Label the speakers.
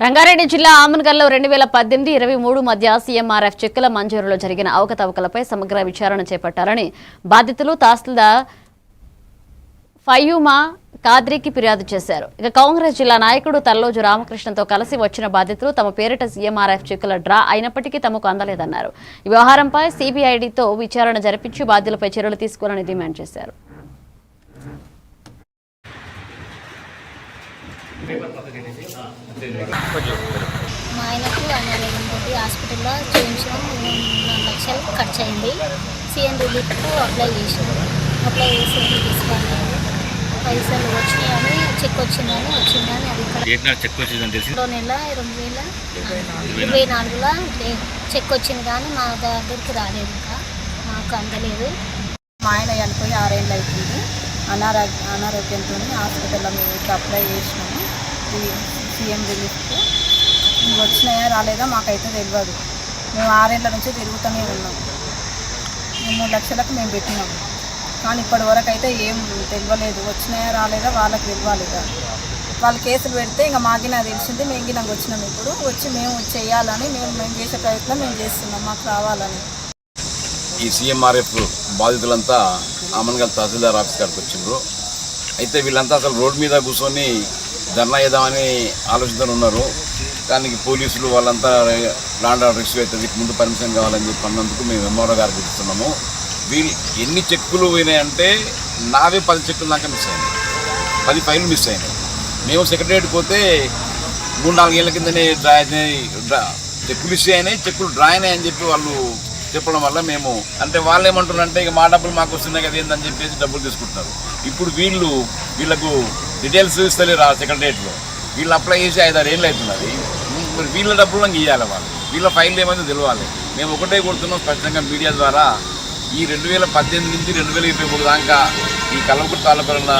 Speaker 1: రంగారెడ్డి జిల్లా ఆమన్గల్లో 2018-23 మధ్య సీఎంఆర్ఎఫ్ చెక్కుల మంజూరులో జరిగిన అవకతవకలపై సమగ్ర విచారణ చేపట్టాలని బాధితులు తహసీల్దార్ ఫయూమా కాద్రికి ఫిర్యాదు చేశారు. ఇక కాంగ్రెస్ జిల్లా నాయకుడు తల్లోజు రామకృష్ణతో కలిసి వచ్చిన బాధితులు తమ పేరిట సీఎంఆర్ఎఫ్ చెక్కుల డ్రా అయినప్పటికీ తమకు అందలేదన్నారు. ఈ వ్యవహారంపై సిబిఐడితో విచారణ జరిపించి బాధ్యులపై చర్యలు తీసుకోవాలని డిమాండ్ చేశారు.
Speaker 2: మా ఆయనకు అనారోగ్యంతో హాస్పిటల్లో చేయించడం 4 లక్షలు ఖర్చు అయింది. సీఎం రిలీఫ్కు అప్లై చేసినాం. అప్లై చేసి తీసుకోవాలి పైసలు వచ్చినాయని చెక్ వచ్చిందని అది ఇక్కడ
Speaker 3: చెక్ వచ్చిందని తెలిసి
Speaker 2: 2024లో చెక్ వచ్చింది కానీ మా దగ్గరికి రాలేదు, ఇంకా మాకు అందలేదు.
Speaker 4: మా ఆయన చనిపోయి 6 ఏళ్ళు అవుతుంది. అనారోగ్యంతో హాస్పిటల్లో మేము ఇట్లా అప్లై చేసినాము. సీఎం రిలీఫ్కు వచ్చినాయా రాలేదా మాకైతే తెలియదు. మేము 6 ఏళ్ళ నుంచి తిరుగుతూనే ఉన్నాం. 3 లక్షలకు మేము పెట్టినాము కానీ ఇప్పటి వరకు అయితే ఏం తెలియలేదు. వచ్చినాయా రాలేదా వాళ్ళకి తెలియలేదా. వాళ్ళు కేసులు పెడితే ఇంకా మాకి నాకు తెలిసింది. మేము నాకు వచ్చినాం. ఇప్పుడు వచ్చి మేము చేయాలని మేము చేసే ప్రయత్నం మేము చేస్తున్నాం, మాకు రావాలని.
Speaker 5: ఈ సీఎంఆర్ఎఫ్ బాధితులంతా ఆమన్గల్ తహసీల్దార్ ఆఫీస్ కాడికి వచ్చిండ్రు. అయితే వీళ్ళంతా అసలు రోడ్డు మీద కూర్చొని ధర్నా చేద్దామని ఆలోచనతో ఉన్నారు. కానీ పోలీసులు వాళ్ళంతా ల్యాండ్ ఆర్డర్ ఇష్యూ అవుతుంది, ముందు పర్మిషన్ కావాలని చెప్పి అన్నందుకు మేము ఎంఆర్ఓ గారికి ఇస్తున్నాము. వీళ్ళు ఎన్ని చెక్కులు పోయినాయంటే నావే 10 చెక్కులు దాకా మిస్ అయినాయి, 10 ఫైళ్ళు మిస్ అయినాయి. మేము సెక్రటరియట్ పోతే 3-4 ఏళ్ళ కిందనే చెక్కులు ఇష్యూ అయినాయి, చెక్కులు డ్రా అయినాయి అని చెప్పి వాళ్ళు చెప్పడం వల్ల మేము అంటే వాళ్ళు ఏమంటున్నారంటే ఇక మా డబ్బులు మాకు వస్తున్నాయి కదా ఏందని చెప్పేసి డబ్బులు తీసుకుంటున్నారు. ఇప్పుడు వీళ్ళకు డీటెయిల్స్ ఇస్తలేరు ఆ సెక్రటరియట్లో. వీళ్ళు అప్లై చేసి 5-6 ఏళ్ళు అవుతున్నది. మరి వీళ్ళ డబ్బులు నాకు ఇవ్వాలి, వాళ్ళు వీళ్ళ ఫైల్ ఏమైందో తెలియాలి. మేము ఒకటే కొడుతున్నాం స్పష్టంగా మీడియా ద్వారా. ఈ 2018 నుంచి 2023 దాకా ఈ కల్వకుర్తి తాలూకాలో